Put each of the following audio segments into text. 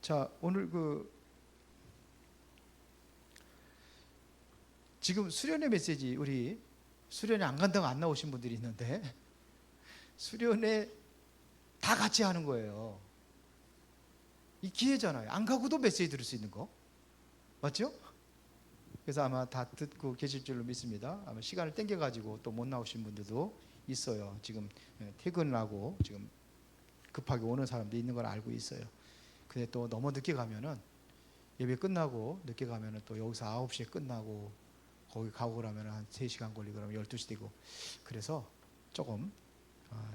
자, 오늘 지금 수련회 메시지, 우리 수련회 안 간다고 안 나오신 분들이 있는데 수련회 다 같이 하는 거예요. 이 기회잖아요. 안 가고도 메시지 들을 수 있는 거 맞죠? 그래서 아마 다 듣고 계실 줄로 믿습니다. 아마 시간을 땡겨가지고 또 못 나오신 분들도 있어요. 지금 퇴근을 하고 지금 급하게 오는 사람도 있는 걸 알고 있어요. 근데 또 너무 늦게 가면은 예배 끝나고 늦게 가면은 또 여기서 9시에 끝나고 거기 가고 그러면 한 3시간 걸리고 그러면 12시 되고, 그래서 조금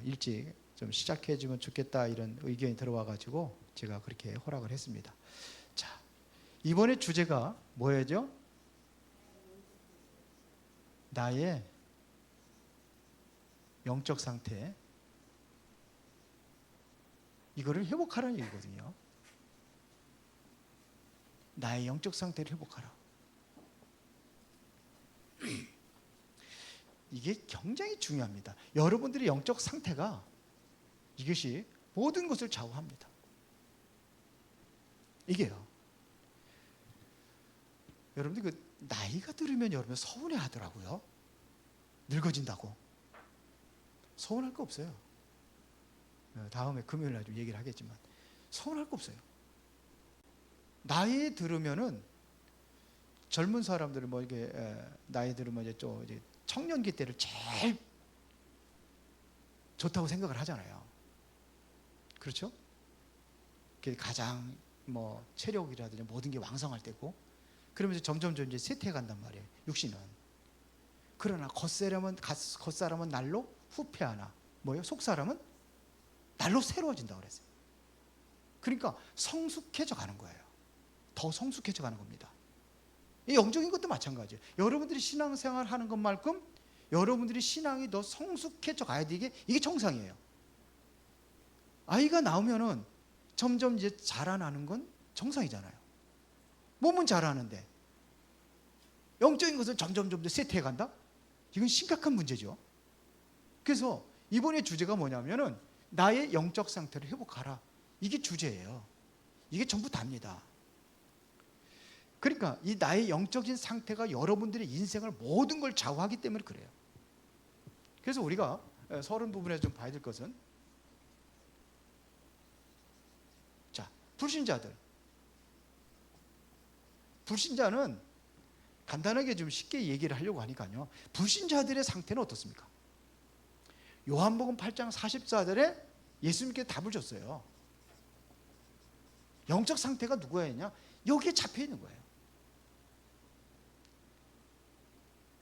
일찍 좀 시작해 주면 좋겠다 이런 의견이 들어와 가지고 제가 그렇게 허락을 했습니다. 자, 이번에 주제가 뭐였죠? 나의 영적 상태, 이거를 회복하라는 얘기거든요. 나의 영적 상태를 회복하라. 이게 굉장히 중요합니다. 여러분들의 영적 상태가 이것이 모든 것을 좌우합니다. 이게요. 여러분들 나이가 들으면 여러분 서운해 하더라고요. 늙어진다고. 서운할 거 없어요. 다음에 금요일 날 좀 얘기를 하겠지만 서운할 거 없어요. 나이 들으면은 젊은 사람들은 뭐 이게 나이 들으면 이제 좀 이제 청년기 때를 제일 좋다고 생각을 하잖아요. 그렇죠? 그게 가장 뭐 체력이라든지 모든 게 왕성할 때고, 그러면서 점점 이제 쇠퇴해 간단 말이에요. 육신은. 그러나 겉사람은 날로 후패하나, 뭐예요? 속사람은 날로 새로워진다고 그랬어요. 그러니까 성숙해져 가는 거예요. 더 성숙해져 가는 겁니다. 이 영적인 것도 마찬가지예요. 여러분들이 신앙생활 하는 것만큼 여러분들이 신앙이 더 성숙해져 가야 되게, 이게 정상이에요. 아이가 나오면은 점점 이제 자라나는 건 정상이잖아요. 몸은 자라는데 영적인 것은 점점 더 쇠퇴해 간다? 이건 심각한 문제죠. 그래서 이번에 주제가 뭐냐면은 나의 영적 상태를 회복하라. 이게 주제예요. 이게 전부 답니다. 그러니까 이 나의 영적인 상태가 여러분들의 인생을 모든 걸 좌우하기 때문에 그래요. 그래서 우리가 서론 부분에서 좀 봐야 될 것은, 자, 불신자는 간단하게 좀 쉽게 얘기를 하려고 하니까요. 불신자들의 상태는 어떻습니까? 요한복음 8장 44절에 예수님께 답을 줬어요. 영적 상태가 누구였냐? 여기에 잡혀 있는 거예요.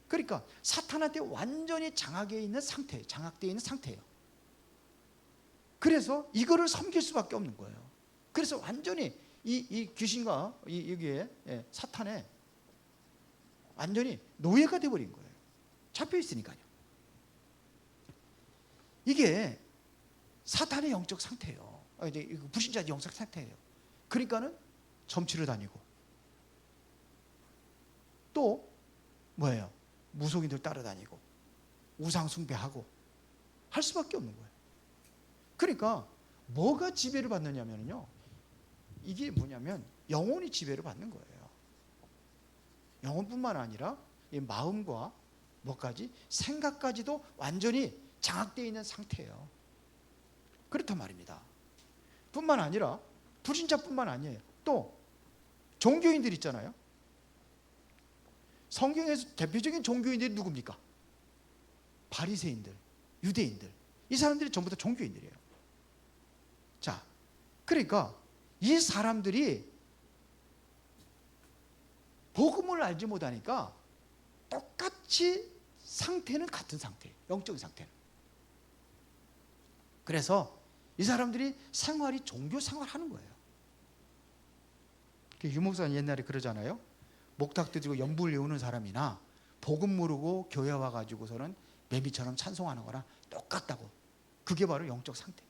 그러니까 사탄한테 완전히 장악되어 있는 상태예요. 그래서 이거를 섬길 수밖에 없는 거예요. 그래서 완전히 이 귀신과 여기에 사탄에 완전히 노예가 되어버린 거예요. 잡혀 있으니까요. 이게 사탄의 영적 상태예요. 이제 불신자의 영적 상태예요. 그러니까는 점치러 다니고 또 뭐예요? 무속인들 따라다니고 우상 숭배하고 할 수밖에 없는 거예요. 그러니까 뭐가 지배를 받느냐면요, 이게 뭐냐면 영혼이 지배를 받는 거예요. 영혼뿐만 아니라 이 마음과 뭐까지, 생각까지도 완전히 장악되어 있는 상태예요. 그렇단 말입니다. 뿐만 아니라 불신자뿐만 아니에요. 또 종교인들 있잖아요. 성경에서 대표적인 종교인들이 누굽니까? 바리새인들, 유대인들. 이 사람들이 전부 다 종교인들이에요. 자, 그러니까 이 사람들이 복음을 알지 못하니까 똑같이 상태는 같은 상태예요. 영적인 상태는. 그래서 이 사람들이 생활이 종교 생활하는 거예요. 유목사는 옛날에 그러잖아요. 목탁 들고 연불 외우는 사람이나 복음 모르고 교회 와가지고서는 매미처럼 찬송하는 거랑 똑같다고. 그게 바로 영적 상태.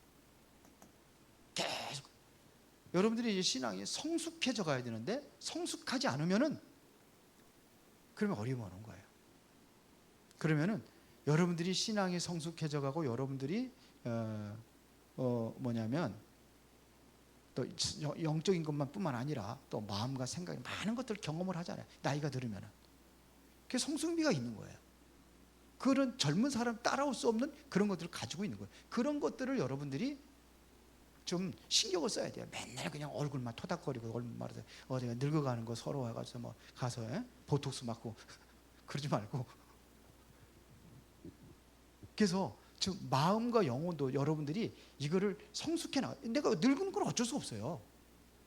계속 여러분들이 이제 신앙이 성숙해져 가야 되는데 성숙하지 않으면은 그러면 어려움이 오는 거예요. 그러면은 여러분들이 신앙이 성숙해져 가고 여러분들이 뭐냐면 또 영적인 것만 뿐만 아니라 또 마음과 생각이 많은 것들을 경험을 하잖아요. 나이가 들으면. 그게 성숙미가 있는 거예요. 그런 젊은 사람 따라올 수 없는 그런 것들을 가지고 있는 거예요. 그런 것들을 여러분들이 좀 신경을 써야 돼요. 맨날 그냥 얼굴만 토닥거리고 얼굴만 어디가 늙어가는 거 서로 와가지고 뭐 가서 보톡스 맞고 그러지 말고. 그래서 즉 마음과 영혼도 여러분들이 이거를 성숙해 나. 내가 늙는 건 어쩔 수 없어요.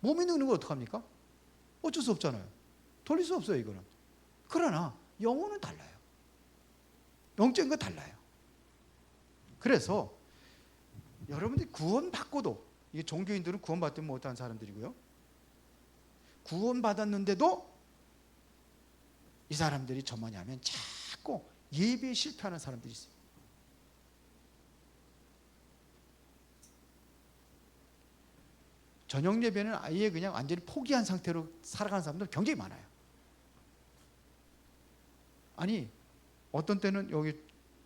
몸이 늙는 건 어떡합니까? 어쩔 수 없잖아요. 돌릴 수 없어요, 이거는. 그러나 영혼은 달라요. 영적인 건 달라요. 그래서 여러분들이 구원받고도, 이게 종교인들은 구원받지 못한 사람들이고요, 구원받았는데도 이 사람들이 저 뭐냐면 자꾸 예배에 실패하는 사람들이 있어요. 저녁 예배는 아예 그냥 완전히 포기한 상태로 살아가는 사람들 굉장히 많아요. 아니 어떤 때는 여기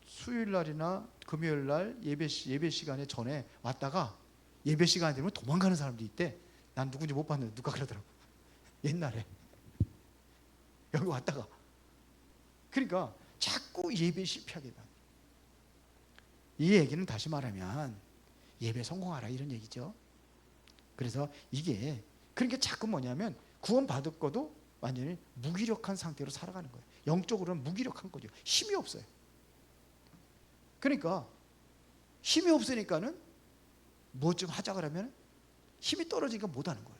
수요일 날이나 금요일 날 예배 시간에 전에 왔다가 예배 시간이 되면 도망가는 사람도 있대. 난 누군지 못 봤는데 누가 그러더라고. 옛날에 여기 왔다가. 그러니까 자꾸 예배에 실패하게 돼. 이 얘기는 다시 말하면 예배 성공하라 이런 얘기죠. 그래서 이게 그러니까 자꾸 뭐냐면 구원받을 것도 완전히 무기력한 상태로 살아가는 거예요. 영적으로는 무기력한 거죠. 힘이 없어요. 그러니까 힘이 없으니까는 뭐 좀 하자 그러면 힘이 떨어지니까 못하는 거예요.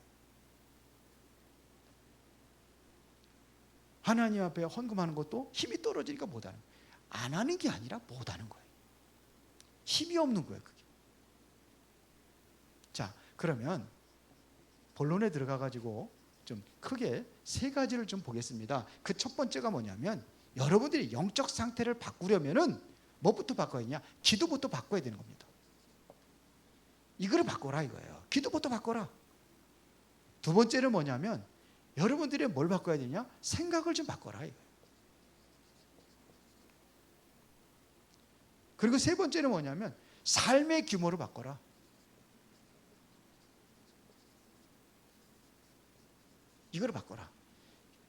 하나님 앞에 헌금하는 것도 힘이 떨어지니까 못하는 거예요. 안 하는 게 아니라 못하는 거예요. 힘이 없는 거예요, 그게. 자, 그러면 본론에 들어가 가지고 좀 크게 세 가지를 좀 보겠습니다. 그 첫 번째가 뭐냐면 여러분들이 영적 상태를 바꾸려면은 뭐부터 바꿔야 되냐? 기도부터 바꿔야 되는 겁니다. 이거를 바꿔라 이거예요. 기도부터 바꿔라. 두 번째는 뭐냐면 여러분들이 뭘 바꿔야 되냐? 생각을 좀 바꿔라 이거예요. 그리고 세 번째는 뭐냐면 삶의 규모를 바꿔라. 이걸 바꿔라.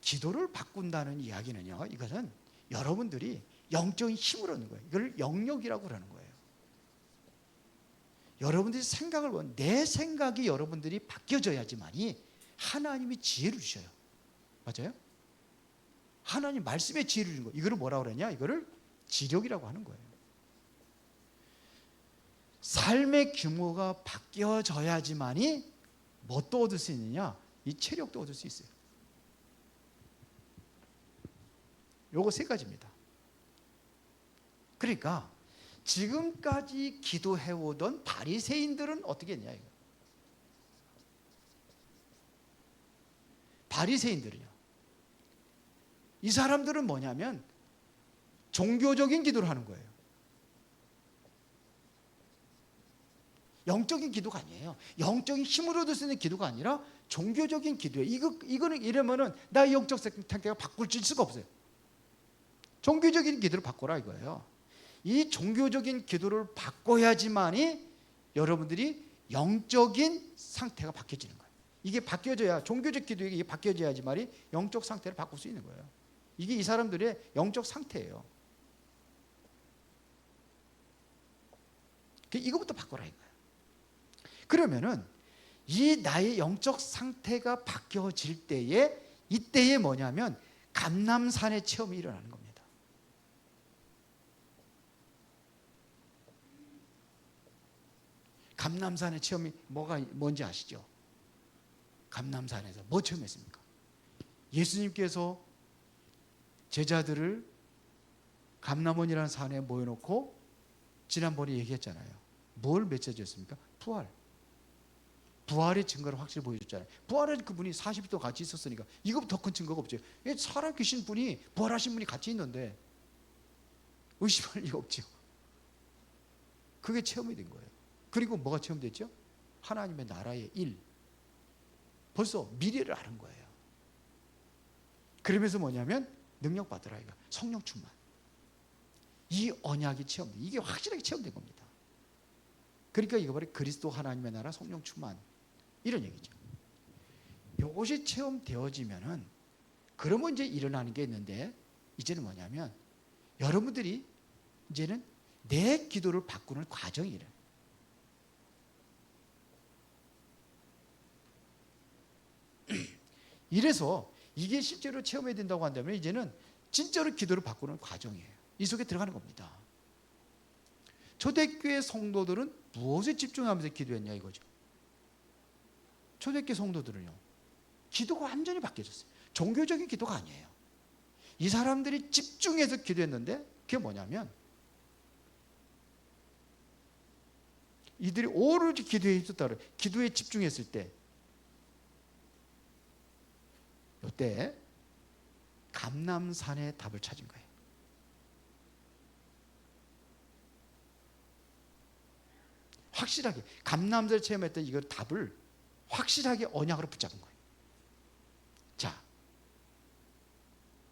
기도를 바꾼다는 이야기는요, 이것은 여러분들이 영적인 힘을 얻는 거예요. 이걸 영역이라고 그러는 거예요. 여러분들이 생각을, 내 생각이 여러분들이 바뀌어져야지만이 하나님이 지혜를 주셔요. 맞아요? 하나님 말씀의 지혜를 주는 거예요. 이거를 뭐라고 그러냐? 이거를 지력이라고 하는 거예요. 삶의 규모가 바뀌어져야지만이 뭣도 얻을 수 있느냐? 이 체력도 얻을 수 있어요. 요거 세 가지입니다. 그러니까 지금까지 기도해오던 바리새인들은 어떻게 했냐 이거. 바리새인들은요, 이 사람들은 뭐냐면 종교적인 기도를 하는 거예요. 영적인 기도가 아니에요. 영적인 힘을 얻을 수 있는 기도가 아니라 종교적인 기도예요. 이거는 이러면은 나의 영적 상태가 바꿀 수가 없어요. 종교적인 기도를 바꿔라 이거예요. 이 종교적인 기도를 바꿔야지만이 여러분들이 영적인 상태가 바뀌어지는 거예요. 이게 바뀌어져야, 종교적 기도에 이게 바뀌어져야지만이 영적 상태를 바꿀 수 있는 거예요. 이게 이 사람들의 영적 상태예요. 이거부터 바꿔라 이거예요. 그러면은 이 나의 영적 상태가 바뀌어질 때에, 이때에 뭐냐면 감람산의 체험이 일어나는 겁니다. 감람산의 체험이 뭔지 아시죠? 감람산에서 뭐 체험했습니까? 예수님께서 제자들을 감람원이라는 산에 모여놓고 지난번에 얘기했잖아요. 뭘 메시지였습니까? 부활의 증거를 확실히 보여줬잖아요. 부활한 그분이 40일 동안 같이 있었으니까 이것보다 더 큰 증거가 없죠. 살아계신 분이, 부활하신 분이 같이 있는데 의심할 리가 없죠. 그게 체험이 된 거예요. 그리고 뭐가 체험됐죠? 하나님의 나라의 일. 벌써 미래를 아는 거예요. 그러면서 뭐냐면 능력 받으라 이거. 성령 충만. 이 언약이 체험돼. 이게 확실하게 체험된 겁니다. 그러니까 이거 바로 그리스도 하나님의 나라 성령 충만. 이런 얘기죠. 이것이 체험되어지면은 그러면 이제 일어나는 게 있는데, 이제는 뭐냐면 여러분들이 이제는 내 기도를 바꾸는 과정이 일어나요. 이래서 이게 실제로 체험해야 된다고 한다면 이제는 진짜로 기도를 바꾸는 과정이에요. 이 속에 들어가는 겁니다. 초대교회 성도들은 무엇에 집중하면서 기도했냐 이거죠. 초대교회 성도들은요, 기도가 완전히 바뀌어졌어요. 종교적인 기도가 아니에요. 이 사람들이 집중해서 기도했는데 그게 뭐냐면 이들이 오로지 기도에 있었다 그래요. 기도에 집중했을 때 이때 감람산의 답을 찾은 거예요. 확실하게 감람산을 체험했던 이걸 답을 확실하게 언약으로 붙잡은 거예요. 자,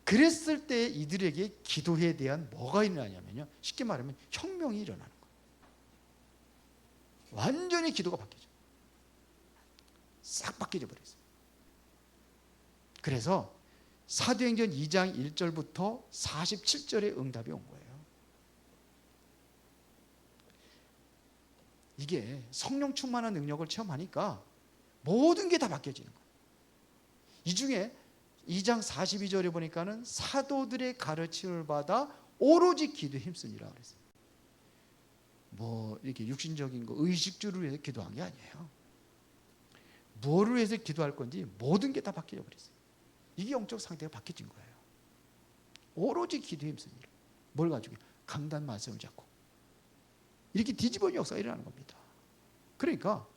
그랬을 때 이들에게 기도에 대한 뭐가 일어나냐면요, 쉽게 말하면 혁명이 일어나는 거예요. 완전히 기도가 바뀌죠. 싹 바뀌어 버렸어요. 그래서 사도행전 2장 1절부터 47절의 응답이 온 거예요. 이게 성령 충만한 능력을 체험하니까 모든 게 다 바뀌어지는 거예요. 이 중에 2장 42절에 보니까는 사도들의 가르침을 받아 오로지 기도에 힘쓰니라 그랬어요. 뭐 이렇게 육신적인 거 의식주를 위해서 기도한 게 아니에요. 뭐를 위해서 기도할 건지 모든 게 다 바뀌어 버렸어요. 이게 영적 상태가 바뀌어진 거예요. 오로지 기도에 힘쓰니라. 뭘 가지고? 강단 말씀을 잡고 이렇게 뒤집어진 역사가 일어나는 겁니다. 그러니까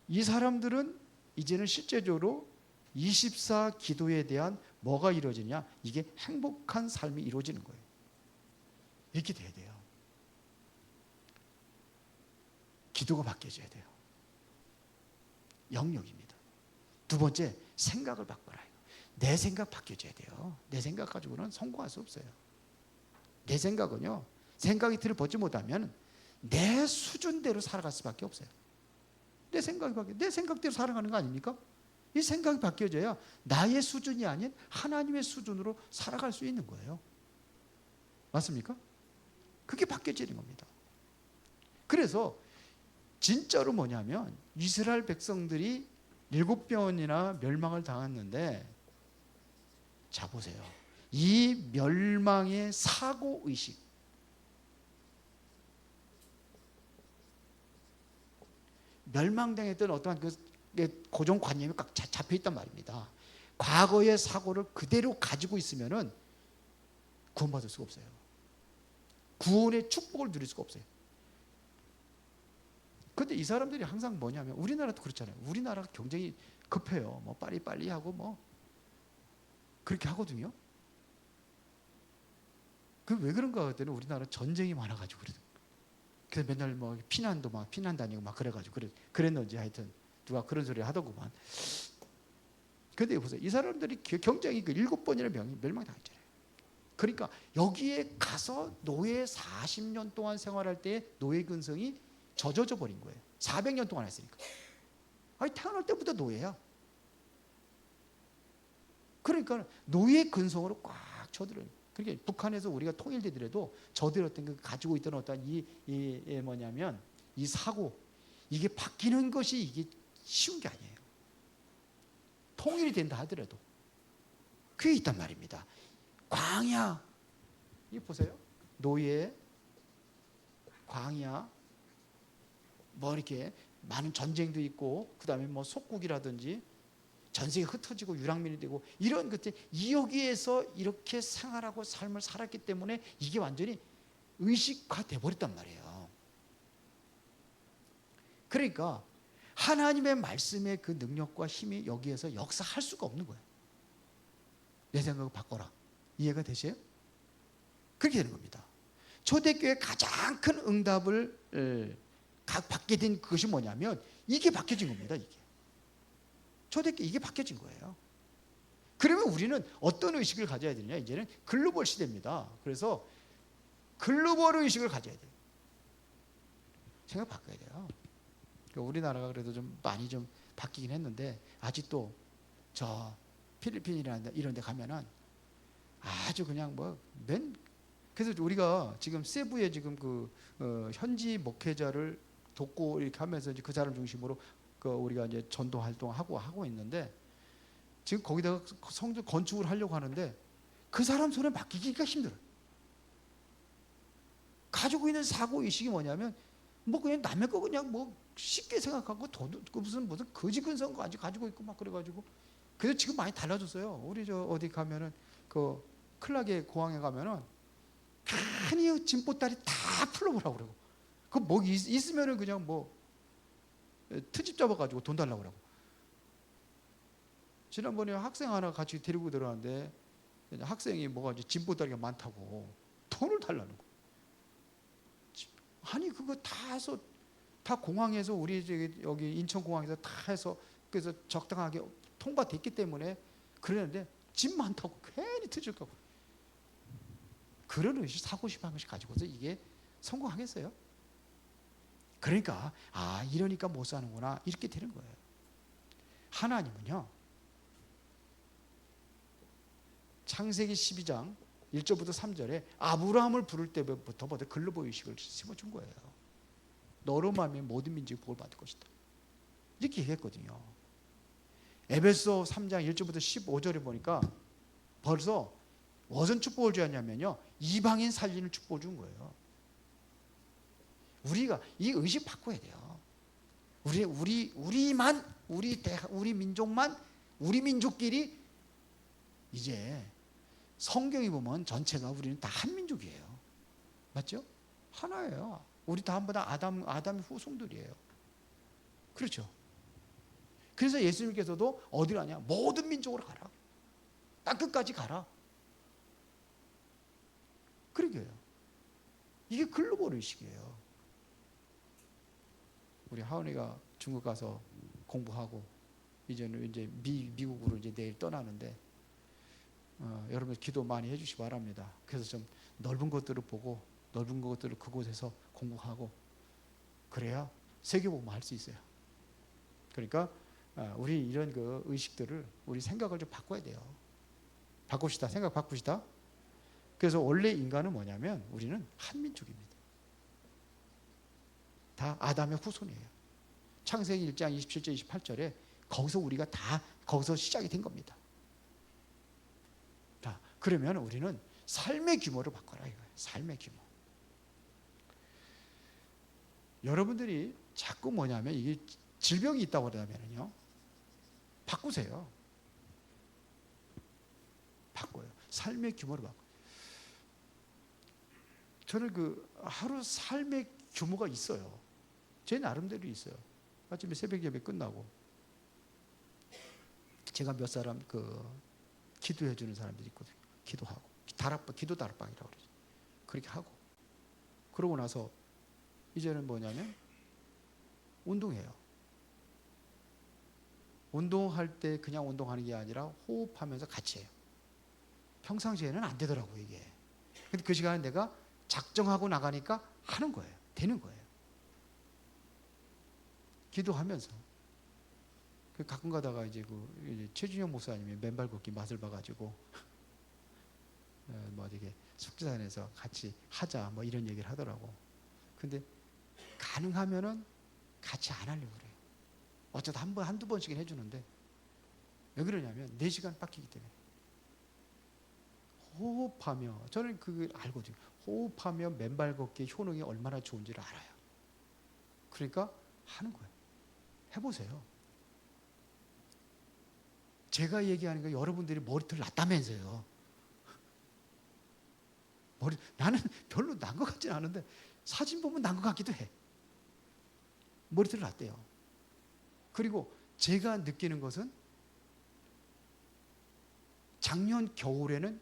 이 사람들은 이제는 실제적으로 24 기도에 대한 뭐가 이루어지냐? 이게 행복한 삶이 이루어지는 거예요. 이렇게 돼야 돼요. 기도가 바뀌어져야 돼요. 영역입니다. 두 번째, 생각을 바꿔라. 내 생각 바뀌어져야 돼요. 내 생각 가지고는 성공할 수 없어요. 내 생각은요, 생각이 틀을 벗지 못하면 내 수준대로 살아갈 수밖에 없어요. 내 생각이 바뀌어, 내 생각대로 살아가는 거 아닙니까? 이 생각이 바뀌어져야 나의 수준이 아닌 하나님의 수준으로 살아갈 수 있는 거예요. 맞습니까? 그게 바뀌어지는 겁니다. 그래서 진짜로 뭐냐면 이스라엘 백성들이 7번이나 멸망을 당했는데, 자 보세요. 이 멸망의 사고의식, 멸망당했던 어떠한 그 고정관념이 꽉 잡혀있단 말입니다. 과거의 사고를 그대로 가지고 있으면은 구원받을 수가 없어요. 구원의 축복을 누릴 수가 없어요. 그런데 이 사람들이 항상 뭐냐면, 우리나라도 그렇잖아요. 우리나라가 경쟁이 급해요. 뭐 빨리빨리 하고 뭐 그렇게 하거든요. 그 왜 그런가 했더니 우리나라 전쟁이 많아가지고 그래요. 그래서 맨날 뭐 피난도 막 피난 다니고 막 그래가지고 그랬는지 하여튼 누가 그런 소리 하더구만. 그런데 보세요. 이 사람들이 경쟁이 그 7번이나 멸망당했잖아요. 그러니까 여기에 가서 노예 40년 동안 생활할 때 노예 근성이 젖어져 버린 거예요. 400년 동안 했으니까. 아니 태어날 때부터 노예야. 그러니까 노예 근성으로 꽉 젖들어요. 그러니까 북한에서 우리가 통일되더라도 저들 어떤 그 가지고 있던 어떤 이 뭐냐면 이 사고, 이게 바뀌는 것이 이게 쉬운 게 아니에요. 통일이 된다 하더라도 그게 있단 말입니다. 광야, 이 보세요. 노예, 광야, 뭐 이렇게 많은 전쟁도 있고, 그 다음에 뭐 속국이라든지 전세가 흩어지고 유랑민이 되고 이런 것들, 여기에서 이렇게 생활하고 삶을 살았기 때문에 이게 완전히 의식화돼 버렸단 말이에요. 그러니까 하나님의 말씀의 그 능력과 힘이 여기에서 역사할 수가 없는 거예요. 내 생각을 바꿔라. 이해가 되세요? 그렇게 되는 겁니다. 초대교회의 가장 큰 응답을 받게 된 그것이 뭐냐면 이게 바뀌어진 겁니다. 이게 초대교회 이게 바뀌어진 거예요. 그러면 우리는 어떤 의식을 가져야 되느냐? 이제는 글로벌 시대입니다. 그래서 글로벌 의식을 가져야 돼요. 생각 바꿔야 돼요. 그러니까 우리나라가 그래도 좀 많이 좀 바뀌긴 했는데 아직도 저 필리핀이나 이런 데 가면은 아주 그냥 그래서 우리가 지금 세부에 지금 현지 목회자를 돕고 이렇게 하면서 이제 그 사람 중심으로 우리가 이제 전도 활동하고 있는데 지금 거기다가 성전 건축을 하려고 하는데 그 사람 손에 맡기기가 힘들어요. 가지고 있는 사고 의식이 뭐냐면 그냥 남의 거 그냥 쉽게 생각하고 무슨 거지 근성 가지고 있고 막 그래가지고 그래서 지금 많이 달라졌어요. 우리 저 어디 가면은 클라게 공항에 가면은 괜히 짐보따리 다 풀어보라고 그러고 있으면은 그냥 트집 잡아가지고 돈 달라고 그러고. 지난번에 학생 하나 같이 데리고 들어왔는데 학생이 이제 짐보따리가 많다고 돈을 달라는 거. 아니 그거 다 해서 다 공항에서 우리 여기 인천공항에서 다 해서 그래서 적당하게 통과됐기 때문에 그러는데 짐 많다고 괜히 트질까고. 그런 의식 사고식 방식 가지고서 이게 성공하겠어요? 그러니까 이러니까 못 사는구나 이렇게 되는 거예요. 하나님은요 창세기 12장 1절부터 3절에 아브라함을 부를 때부터 글로벌 의식을 심어준 거예요. 너로 말미암아 모든 민족이 복을 받을 것이다 이렇게 얘기했거든요. 에베소 3장 1절부터 15절에 보니까 벌써 무슨 축복을 주었냐면요 이방인 살리는 축복을 준 거예요. 우리가 이 의식 바꿔야 돼요. 우리만 우리 민족만 우리 민족끼리 이제 성경이 보면 전체가 우리는 다 한 민족이에요. 맞죠? 하나예요. 우리 다 한번 다 아담의 후손들이에요. 그렇죠? 그래서 예수님께서도 어디로 가냐? 모든 민족으로 가라. 땅끝까지 가라. 그러게요. 이게 글로벌 의식이에요. 우리 하은이가 중국 가서 공부하고 이제는 이제 미국으로 이제 내일 떠나는데 여러분 기도 많이 해주시기 바랍니다. 그래서 좀 넓은 것들을 보고 넓은 것들을 그곳에서 공부하고 그래야 세계복음을 할 수 있어요. 그러니까 우리 이런 의식들을 우리 생각을 좀 바꿔야 돼요. 바꿉시다. 생각 바꾸시다. 그래서 원래 인간은 뭐냐면 우리는 한민족입니다. 다 아담의 후손이에요. 창세기 1장 27절 28절에 거기서 우리가 다 거기서 시작이 된 겁니다. 자, 그러면 우리는 삶의 규모를 바꿔라 이거예요. 삶의 규모. 여러분들이 자꾸 뭐냐면 이게 질병이 있다고 그러면요 바꾸세요. 바꿔요. 삶의 규모를 바꿔. 저는 하루 삶의 규모가 있어요. 제 나름대로 있어요. 아침에 새벽 예배 끝나고 제가 몇 사람 기도해 주는 사람들이 있거든요. 기도하고 기도 다락방이라고 그러죠. 그렇게 하고 그러고 나서 이제는 뭐냐면 운동해요. 운동할 때 그냥 운동하는 게 아니라 호흡하면서 같이 해요. 평상시에는 안 되더라고요 이게. 근데 그 시간에 내가 작정하고 나가니까 하는 거예요. 되는 거예요. 기도하면서 가끔 가다가 이제 최준영 목사님이 맨발 걷기 맛을 봐가지고 되게 숙제단에서 같이 하자 이런 얘기를 하더라고. 근데 가능하면은 같이 안 하려고 그래요. 어쩌다 한두 번씩은 해주는데 왜 그러냐면 4시간 빡히기 때문에. 호흡하며 저는 그걸 알거든요. 호흡하며 맨발 걷기의 효능이 얼마나 좋은지를 알아요. 그러니까 하는 거예요. 해보세요. 제가 얘기하는 거 여러분들이 머리털 났다면서요. 나는 별로 난 것 같지는 않은데 사진 보면 난 것 같기도 해. 머리털 났대요. 그리고 제가 느끼는 것은 작년 겨울에는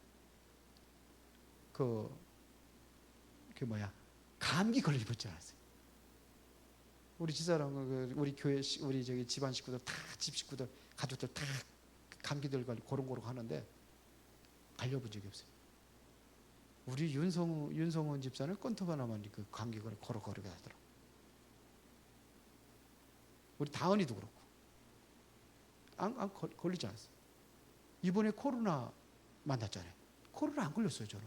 감기 걸릴 줄 알았어요. 우리 집사람, 우리 교회, 우리 집안 식구들 집 식구들, 가족들 다 감기들 걸리고 고롱고롱 하는데 갈려본 적이 없어요. 우리 윤성훈 집사는 건투 하나만 감기 걸리고 걸어거리게 하더라고. 우리 다은이도 그렇고. 안 걸리지 않았어요. 이번에 코로나 만났잖아요. 코로나 안 걸렸어요, 저는.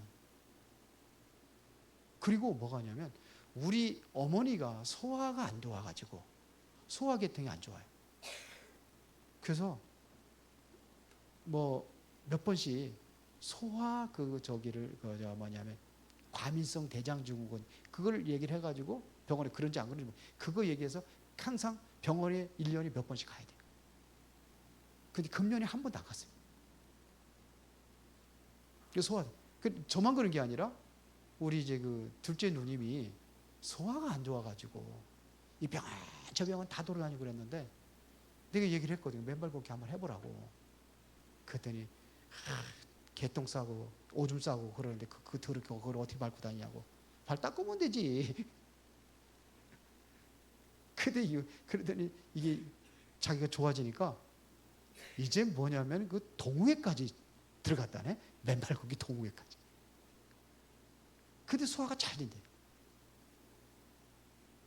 그리고 뭐가 냐면 우리 어머니가 소화가 안 좋아가지고 소화계통이 안 좋아요. 그래서 뭐 몇 번씩 소화 뭐냐면 과민성 대장증후군 그걸 얘기를 해가지고 병원에 그런지 안 그런지 그거 얘기해서 항상 병원에 1년에 몇 번씩 가야 돼요. 근데 금년에 한 번도 안 갔어요. 소화. 저만 그런 게 아니라 우리 이제 그 둘째 누님이 소화가 안 좋아가지고 이 병원 저 병원 다 돌아다니고 그랬는데 내가 얘기를 했거든요. 맨발 걷기 한번 해보라고. 그랬더니 개똥 싸고 오줌 싸고 그러는데 더럽게 그걸 어떻게 밟고 다니냐고. 발 닦으면 되지. 그러더니 이게 자기가 좋아지니까 이제 뭐냐면 그 동호회까지 들어갔다네. 맨발 걷기 동호회까지. 근데 소화가 잘 된대요.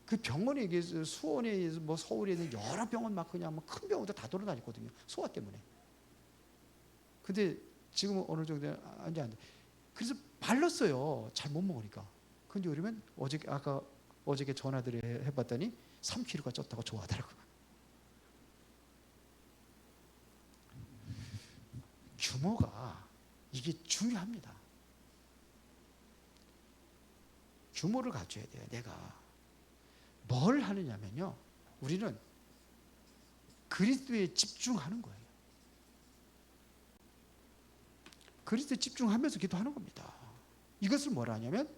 그 병원에 수원에 뭐 서울에 있는 여러 병원 막 그냥 뭐 큰 병원도 다 돌아다녔거든요. 소화 때문에. 근데 지금은 어느 정도 안 돼. 그래서 발랐어요. 잘 못 먹으니까. 근데 그러면 어저께 전화드려 해봤더니 3kg가 쪘다고 좋아하더라고요. 규모가 이게 중요합니다. 규모를 갖춰야 돼요. 내가 뭘 하느냐면요. 우리는 그리스도에 집중하는 거예요. 그리스도에 집중하면서 기도하는 겁니다. 이것을 뭐라 하냐면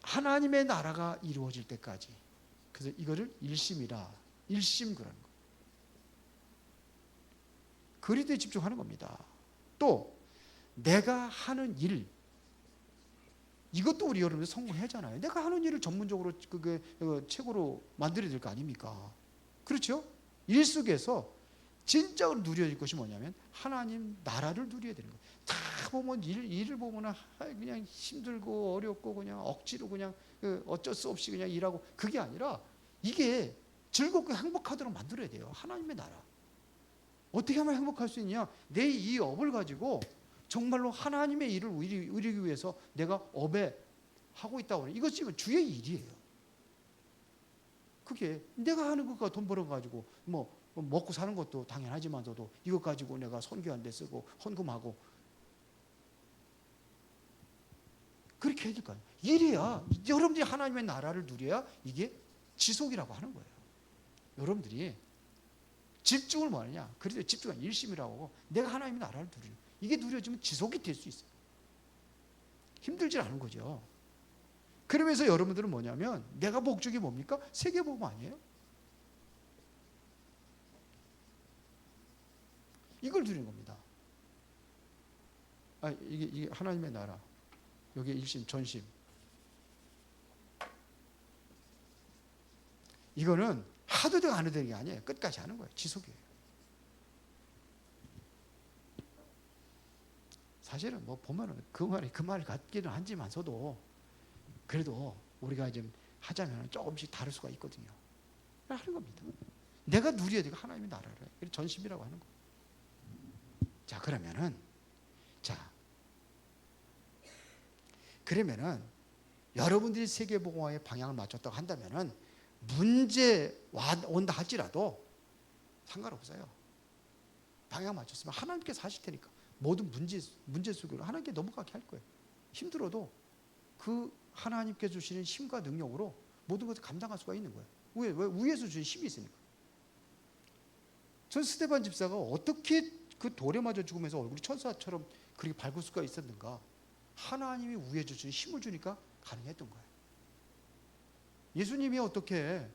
하나님의 나라가 이루어질 때까지. 그래서 이거를 일심이라 일심 그러는 거예요. 그리스도에 집중하는 겁니다. 또 내가 하는 일 이것도 우리 여러분들 성공하잖아요. 내가 하는 일을 전문적으로 그게 최고로 만들어야 될 거 아닙니까? 그렇죠? 일 속에서 진짜로 누려야 될 것이 뭐냐면 하나님 나라를 누려야 되는 거예요. 다 보면 일을 보면 그냥 힘들고 어렵고 그냥 억지로 그냥 어쩔 수 없이 그냥 일하고 그게 아니라 이게 즐겁고 행복하도록 만들어야 돼요. 하나님의 나라. 어떻게 하면 행복할 수 있냐? 내 이 업을 가지고 정말로 하나님의 일을 이루기 위해서 내가 업에 하고 있다고 하는 이것이 주의 일이에요. 그게 내가 하는 것과 돈 벌어가지고 뭐 먹고 사는 것도 당연하지만서도 이것 가지고 내가 선교한 데 쓰고 헌금하고 그렇게 해야 될 거 아니에요. 이래야 여러분들이 하나님의 나라를 누려야 이게 지속이라고 하는 거예요. 여러분들이 집중을 뭐 하느냐? 그래서 집중은 일심이라고 하고 내가 하나님의 나라를 누리는 이게 누려지면 지속이 될 수 있어요. 힘들지 않은 거죠. 그러면서 여러분들은 뭐냐면 내가 목적이 뭡니까? 세계복음 아니에요? 이걸 누리는 겁니다. 이게 하나님의 나라. 여기 일심, 전심. 이거는 하도 되고 안 해도 되는 게 아니에요. 끝까지 하는 거예요. 지속이에요. 사실은 뭐 보면은 그 말을 같기는 하지만서도 그래도 우리가 좀 하자면 조금씩 다를 수가 있거든요. 하는 겁니다. 내가 누려야 되고 하나님의 나라를 전심이라고 하는 거예요. 자, 그러면은 여러분들이 세계복음화의 방향을 맞췄다고 한다면은 문제 온다 할지라도 상관없어요. 방향 맞췄으면 하나님께서 하실 테니까 모든 문제 속으로 하나님께 넘어가게 할 거예요. 힘들어도 그 하나님께 주시는 힘과 능력으로 모든 것을 감당할 수가 있는 거예요. 왜 위에서 주신 힘이 있으니까. 전 스데반 집사가 어떻게 그 돌에 맞아 죽으면서 얼굴이 천사처럼 그렇게 밝을 수가 있었는가? 하나님이 위에 주신 힘을 주니까 가능했던 거예요. 예수님이 어떻게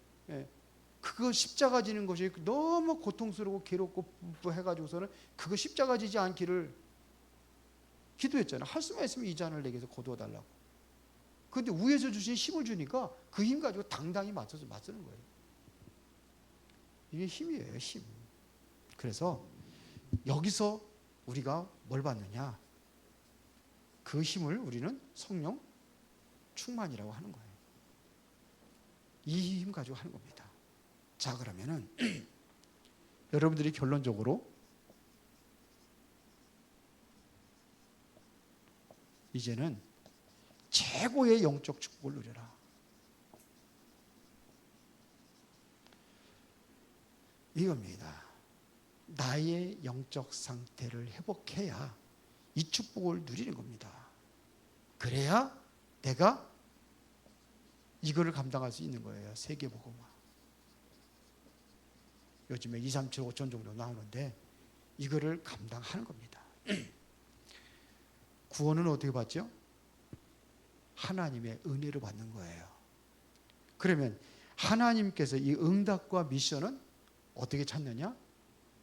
그거 십자가 지는 것이 너무 고통스럽고 괴롭고 해가지고서는 그거 십자가 지지 않기를 기도했잖아요. 할 수만 있으면 이 잔을 내게서 거두어 달라고. 그런데 위에서 주신 힘을 주니까 그 힘 가지고 당당히 맞서는 거예요. 이게 힘이에요, 힘. 그래서 여기서 우리가 뭘 받느냐? 그 힘을 우리는 성령 충만이라고 하는 거예요. 이 힘 가지고 하는 겁니다. 자, 그러면은 여러분들이 결론적으로 이제는 최고의 영적 축복을 누려라. 이겁니다. 나의 영적 상태를 회복해야 이 축복을 누리는 겁니다. 그래야 내가 이거를 감당할 수 있는 거예요. 세계복음화. 요즘에 2, 3, 7, 5천 정도 나오는데 이거를 감당하는 겁니다. 구원은 어떻게 받죠? 하나님의 은혜로 받는 거예요. 그러면 하나님께서 이 응답과 미션은 어떻게 찾느냐?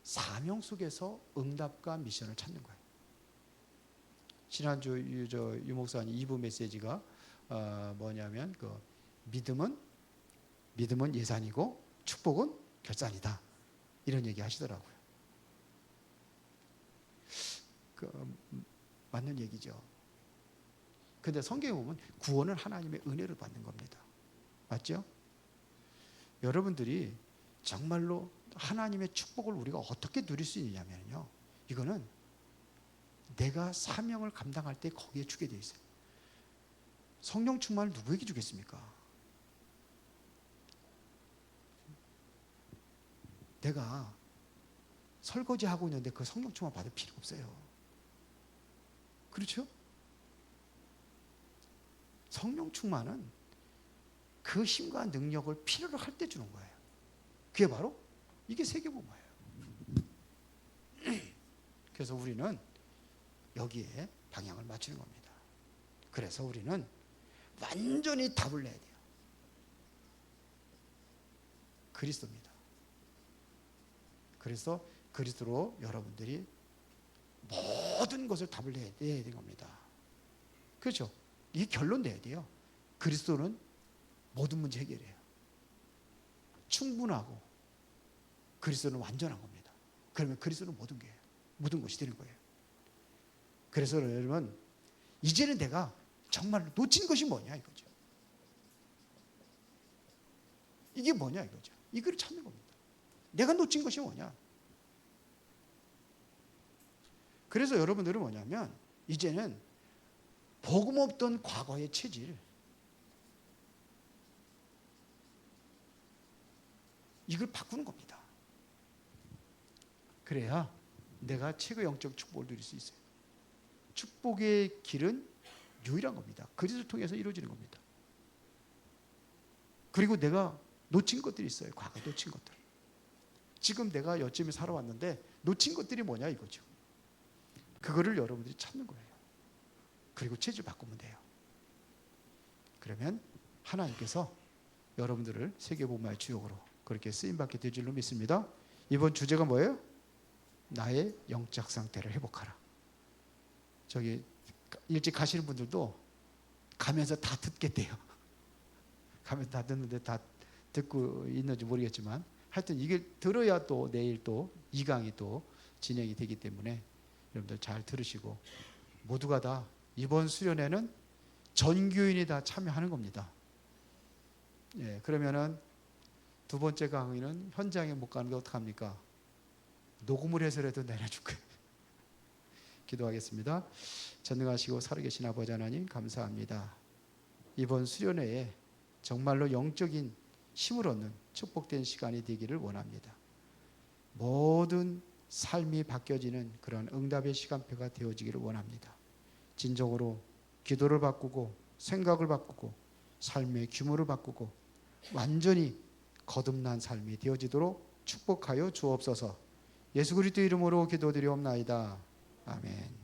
사명 속에서 응답과 미션을 찾는 거예요. 지난주 유 목사님 2부 메시지가 뭐냐면 믿음은 예산이고 축복은 결산이다. 이런 얘기 하시더라고요. 맞는 얘기죠. 근데 성경에 보면 구원은 하나님의 은혜를 받는 겁니다. 맞죠? 여러분들이 정말로 하나님의 축복을 우리가 어떻게 누릴 수 있느냐면요. 이거는 내가 사명을 감당할 때 거기에 주게 돼 있어요. 성령 충만을 누구에게 주겠습니까? 내가 설거지하고 있는데 그 성령 충만 받을 필요 없어요. 그렇죠? 성령 충만은 그 힘과 능력을 필요로 할 때 주는 거예요. 그게 바로 이게 세계복음화예요. 그래서 우리는 여기에 방향을 맞추는 겁니다. 그래서 우리는 완전히 답을 내야 돼요. 그리스도입니다. 그래서 그리스도로 여러분들이 모든 것을 답을 내야 되는 겁니다. 그렇죠? 이 결론 내야 돼요. 그리스도는 모든 문제 해결해요. 충분하고 그리스도는 완전한 겁니다. 그러면 그리스도는 모든 것이 되는 거예요. 그래서 여러분 이제는 내가 정말 놓친 것이 뭐냐 이거죠. 이게 뭐냐 이거죠. 이걸 찾는 겁니다. 내가 놓친 것이 뭐냐. 그래서 여러분들은 뭐냐면 이제는 복음 없던 과거의 체질, 이걸 바꾸는 겁니다. 그래야 내가 최고 영적 축복을 누릴 수 있어요. 축복의 길은 유일한 겁니다. 그리스도를 통해서 이루어지는 겁니다. 그리고 내가 놓친 것들이 있어요. 과거에 놓친 것들. 지금 내가 여쯤에 살아왔는데 놓친 것들이 뭐냐 이거죠. 그거를 여러분들이 찾는 거예요. 그리고 체질 바꾸면 돼요. 그러면 하나님께서 여러분들을 세계복음화의 주역으로 그렇게 쓰임받게 될 줄로 믿습니다. 이번 주제가 뭐예요? 나의 영적 상태를 회복하라. 저기 일찍 가시는 분들도 가면서 다 듣겠대요. 가면서 다 듣는데 다 듣고 있는지 모르겠지만 하여튼 이게 들어야 또 내일 또 2강이 또 진행이 되기 때문에 여러분들 잘 들으시고 모두가 다 이번 수련회는 전 교인이 다 참여하는 겁니다. 예, 그러면은 두 번째 강의는 현장에 못 가는 게 어떡합니까? 녹음을 해서라도 내려줄 거예요. 기도하겠습니다. 전능하시고 살아계신 아버지 하나님 감사합니다. 이번 수련회에 정말로 영적인 힘을 얻는 축복된 시간이 되기를 원합니다. 모든 삶이 바뀌어지는 그런 응답의 시간표가 되어지기를 원합니다. 진정으로 기도를 바꾸고 생각을 바꾸고 삶의 규모를 바꾸고 완전히 거듭난 삶이 되어지도록 축복하여 주옵소서. 예수 그리스도 이름으로 기도드리옵나이다. 아멘.